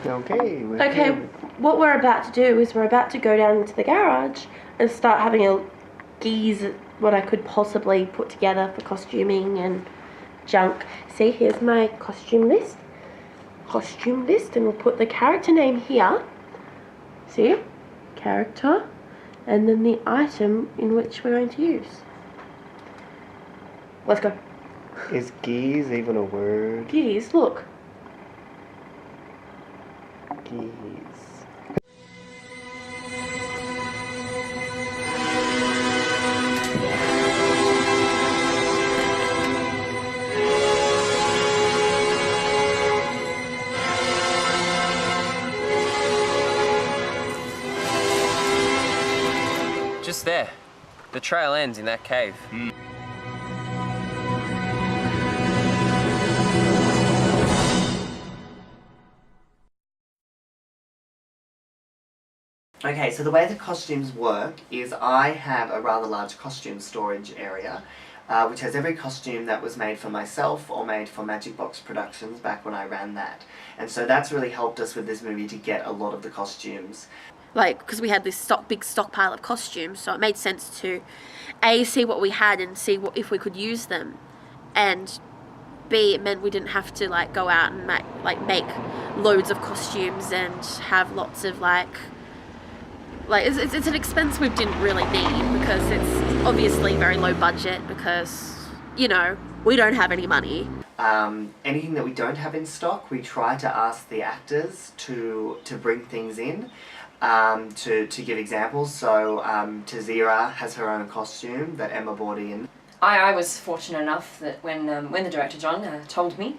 Okay. Okay, what we're about to do is we're about to go down into the garage and start having a gaze at what I could possibly put together for costuming and junk. See, here's my costume list, and we'll put the character name here. See, character, and then the item in which we're going to use. Let's go. Is geese even a word? Geese, look. Geese. Just there. The trail ends in that cave. Okay, so the way the costumes work is I have a rather large costume storage area, which has every costume that was made for myself or made for Magic Box Productions back when I ran that. And so that's really helped us with this movie to get a lot of the costumes. Like, because we had this big stockpile of costumes, so it made sense to A, see what we had and see if we could use them, and B, it meant we didn't have to like go out and make loads of costumes and have lots of it's an expense we didn't really need, because it's obviously very low budget, because, you know, we don't have any money. Anything that we don't have in stock, we try to ask the actors to bring things in. To give examples, so Tazira has her own costume that Emma bought in. I was fortunate enough that when the director John told me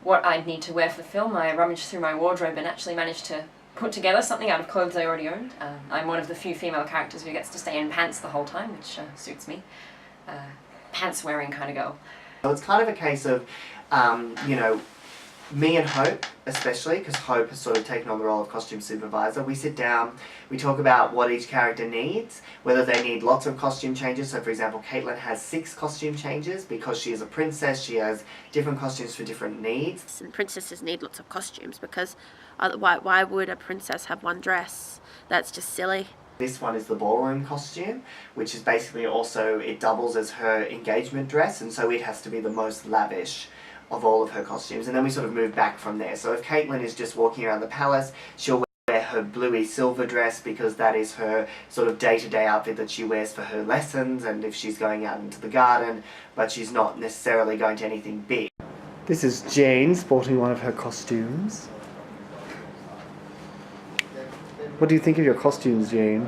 what I'd need to wear for the film, I rummaged through my wardrobe and actually managed to put together something out of clothes I already owned. I'm one of the few female characters who gets to stay in pants the whole time, which suits me. Pants wearing kind of girl. So it's kind of a case of, you know, me and Hope, especially, because Hope has sort of taken on the role of costume supervisor, we sit down, we talk about what each character needs, whether they need lots of costume changes. So for example, Caitlin has 6 costume changes because she is a princess, she has different costumes for different needs. And princesses need lots of costumes, because why would a princess have one dress? That's just silly. This one is the ballroom costume, which is basically also, it doubles as her engagement dress, and so it has to be the most lavish of all of her costumes, and then we sort of move back from there. So if Caitlin is just walking around the palace, she'll wear her bluey silver dress because that is her sort of day-to-day outfit that she wears for her lessons, and if she's going out into the garden, but she's not necessarily going to anything big. This is Jane sporting one of her costumes. What do you think of your costumes, Jane?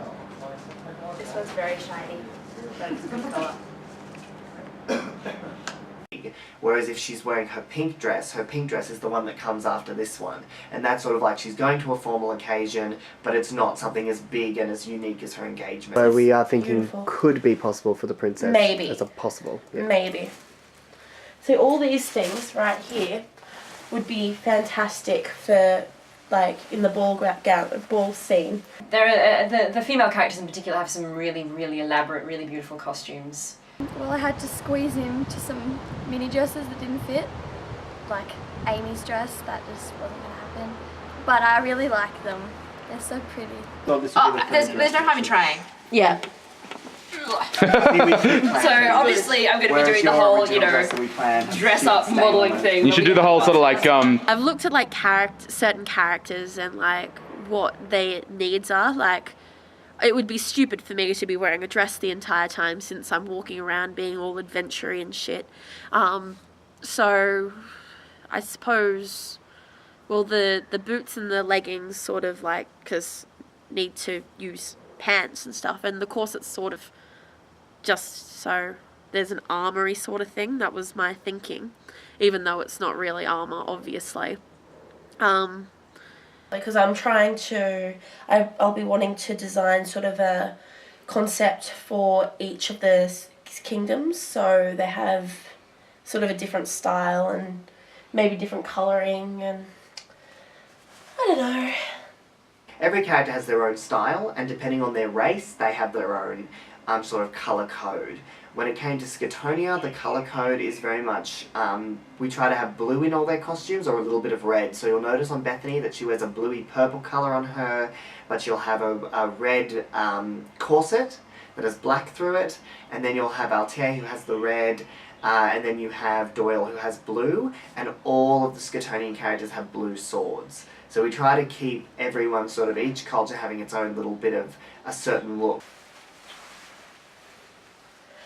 This one's very shiny, but it's a good colour. Whereas if she's wearing her pink dress is the one that comes after this one. And that's sort of like she's going to a formal occasion, but it's not something as big and as unique as her engagement. So we are thinking Beautiful. Could be possible for the princess. Maybe. As a possible. Yeah. Maybe. So all these things right here would be fantastic for, like, in the ball scene. The female characters in particular have some really, really elaborate, really beautiful costumes. Well, I had to squeeze into some mini dresses that didn't fit, like Amy's dress, that just wasn't going to happen. But I really like them. They're so pretty. Oh, there's no harm in trying. Yeah. So obviously I'm going to be doing the whole, you know, dress up modelling thing. You should do the whole sort of like, I've looked at like certain characters and like what their needs are. Like, it would be stupid for me to be wearing a dress the entire time since I'm walking around being all adventure-y and shit. So I suppose, well, the boots and the leggings sort of like, because need to use pants and stuff, and the corset's sort of just so there's an armory sort of thing. That was my thinking, even though it's not really armor, obviously. Because I'm trying to, I'll be wanting to design sort of a concept for each of the kingdoms, so they have sort of a different style and maybe different colouring, and I don't know. Every character has their own style, and depending on their race, they have their own sort of colour code. When it came to Skitonia, the colour code is very much, we try to have blue in all their costumes, or a little bit of red. So you'll notice on Bethany that she wears a bluey purple colour on her, but she'll have a red corset that has black through it, and then you'll have Altair who has the red, and then you have Doyle who has blue, and all of the Skitonian characters have blue swords. So we try to keep everyone sort of, each culture having its own little bit of a certain look.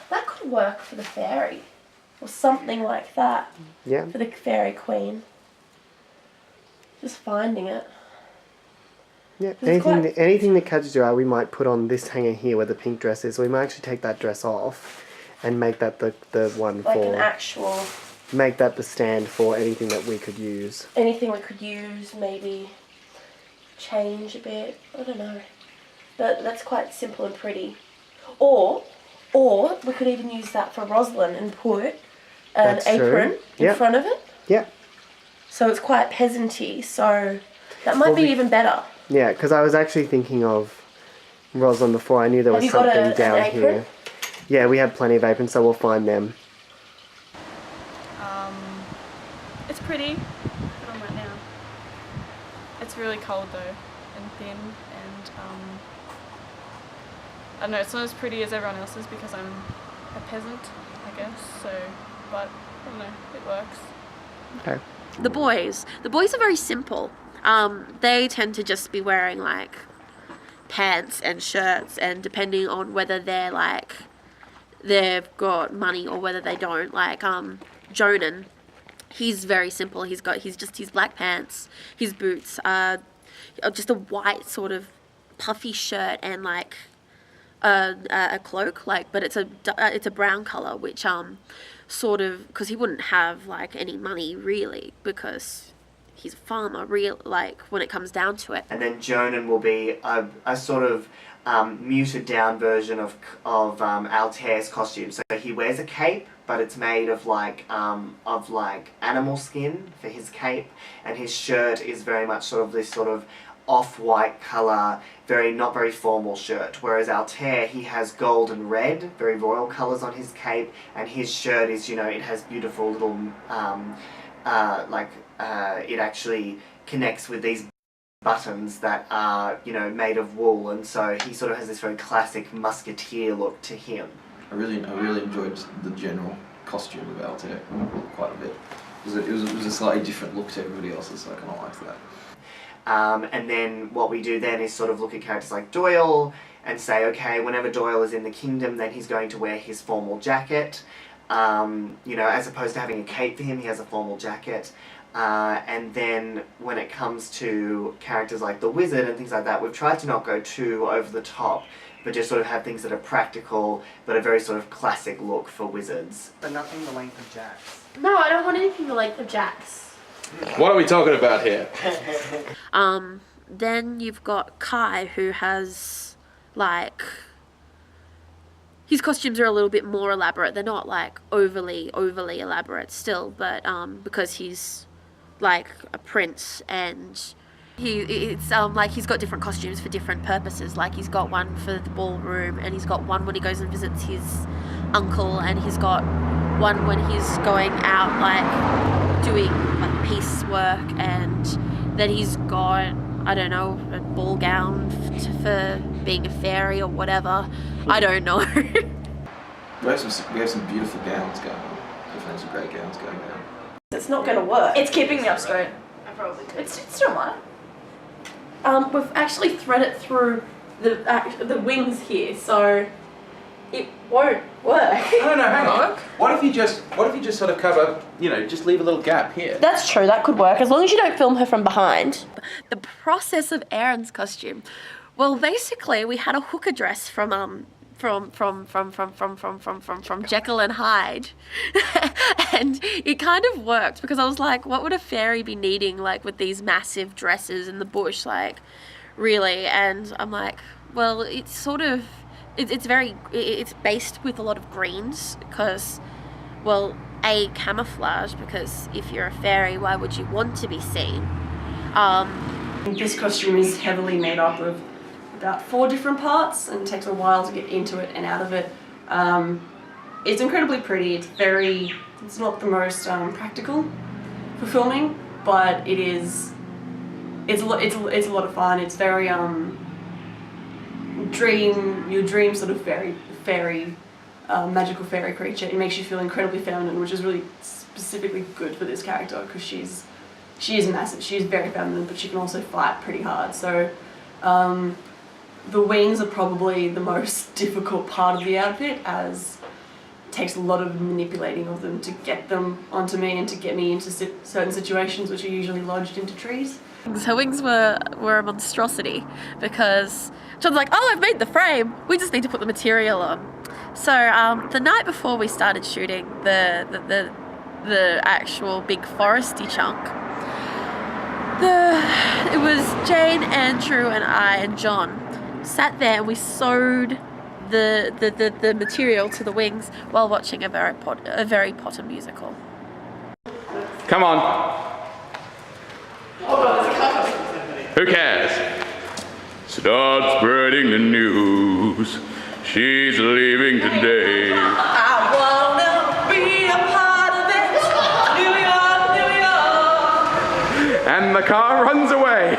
That could work for the fairy, or something like that. Yeah. For the fairy queen. Just finding it. Yeah. It's Anything that catches your eye, we might put on this hanger here where the pink dress is. We might actually take that dress off and make that the one Like for... an actual... Make that the stand for anything that we could use. Anything we could use, maybe change a bit. I don't know. But that's quite simple and pretty. Or we could even use that for Rosalind and put an That's apron true. in Yep. front of it. Yeah. So it's quite peasanty, so that might Well, be we- even better. Yeah, because I was actually thinking of Rosalind before. I knew there Have was you got something an down apron? here. Yeah, we have plenty of aprons, so we'll find them. It's pretty. Put on right now. It's really cold though, and thin, and I don't know. It's not as pretty as everyone else's because I'm a peasant, I guess. So, but I don't know. It works. Okay. The boys are very simple. They tend to just be wearing like pants and shirts, and depending on whether they're like they've got money or whether they don't, like Jonan, he's very simple. He's just his black pants, his boots, just a white sort of puffy shirt and like a cloak, like, but it's a brown color, which sort of, because he wouldn't have like any money really because he's a farmer, like when it comes down to it. And then Jonan will be a sort of muted down version of Altair's costume. So he wears a cape, but it's made of like animal skin for his cape, and his shirt is very much sort of this sort of off-white colour, not very formal shirt. Whereas Altair, he has gold and red, very royal colours on his cape, and his shirt is, you know, it has beautiful little it actually connects with these buttons that are, you know, made of wool, and so he sort of has this very classic musketeer look to him. I really enjoyed the general costume of Altair quite a bit. It was a slightly different look to everybody else's, so I kind of liked that. And then what we do then is sort of look at characters like Doyle and say, okay, whenever Doyle is in the kingdom, then he's going to wear his formal jacket. You know, as opposed to having a cape for him, he has a formal jacket. And then when it comes to characters like the wizard and things like that, we've tried to not go too over the top, but just sort of have things that are practical, but a very sort of classic look for wizards. But nothing the length of Jack's. No, I don't want anything the length of Jack's. What are we talking about here? Then you've got Kai, who has like, his costumes are a little bit more elaborate. They're not like overly elaborate still, but because he's like a prince, and it's like he's got different costumes for different purposes. Like he's got one for the ballroom, and he's got one when he goes and visits his uncle, and he's got one when he's going out like doing like piecework, and then he's got, I don't know, a ball gown for being a fairy or whatever. I don't know. We have some beautiful gowns going on. Definitely some great gowns going on. It's not going to work. It's keeping me up straight. It's still mine. We've actually threaded through the wings here, so it won't work. No, hang on. What if you just sort of cover, you know, just leave a little gap here? That's true, that could work, as long as you don't film her from behind. The process of Aaron's costume. Well, basically, we had a hooker dress from Jekyll and Hyde. And it kind of worked, because I was like, what would a fairy be needing, like, with these massive dresses in the bush, like, really? And I'm like, well, it's sort of, it's based with a lot of greens, because, well, camouflage, because if you're a fairy, why would you want to be seen? This costume is heavily made up of about 4 different parts and takes a while to get into it and out of it. It's incredibly pretty. It's not the most practical for filming, but it's a lot of fun. It's very your dream sort of fairy magical fairy creature. It makes you feel incredibly feminine, which is really specifically good for this character because she is massive. She is very feminine, but she can also fight pretty hard. So the wings are probably the most difficult part of the outfit, as it takes a lot of manipulating of them to get them onto me and to get me into certain situations which are usually lodged into trees. Her wings were a monstrosity because John's like, oh, I've made the frame, we just need to put the material on. So the night before we started shooting the actual big foresty chunk, it was Jane, Andrew and I and John sat there and we sewed the material to the wings while watching a very Potter musical. Come on. Who cares? Start spreading the news. She's leaving today. I wanna be a part of it. New York, New York. And the car runs away.